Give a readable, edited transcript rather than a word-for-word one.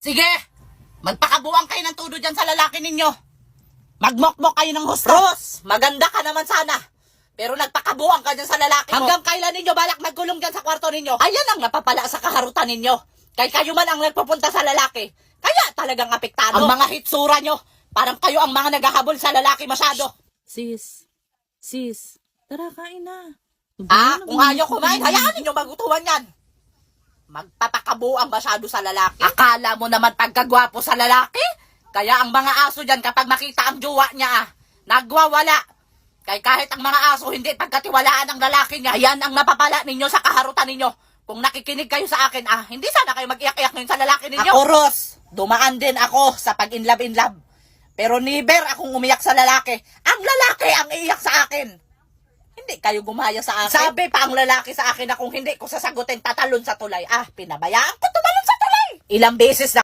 Sige, magpakabuang kayo ng tudo dyan sa lalaki ninyo. Magmokmok kayo ng husto. Ros, maganda ka naman sana. Pero nagpakabuang ka dyan sa lalaki mo. Hanggang kailan ninyo balak magkulong dyan sa kwarto ninyo? Ayan ang napapala sa kaharutan ninyo. Kay kayo man ang nagpupunta sa lalaki. Kaya talagang apektado. Ang mga hitsura nyo, parang kayo ang mga naghahabol sa lalaki masyado. Sis, tara kain na. Kung ayaw kumain, hayaan ninyo magutuwan yan. Magpapakabuang masyado sa lalaki. Akala mo naman pagkagwapo sa lalaki? Kaya ang mga aso dyan kapag makita ang jowa niya, nagwawala. Kaya kahit ang mga aso hindi pagkatiwalaan ng lalaki niya, yan ang napapala ninyo sa kaharutan ninyo. Kung nakikinig kayo sa akin, hindi sana kayo mag-iyak-iyak ngayon sa lalaki ninyo. Ako, Ros, dumaan din ako sa pag-inlove. Pero never akong umiyak sa lalaki. Ang lalaki ang iiyak sa akin. Hindi kayo gumaya sa akin. Sabi pa ang lalaki sa akin na kung hindi ko sasagutin, tatalon sa tulay. Pinabayaan ko tumalon sa tulay. Ilang beses na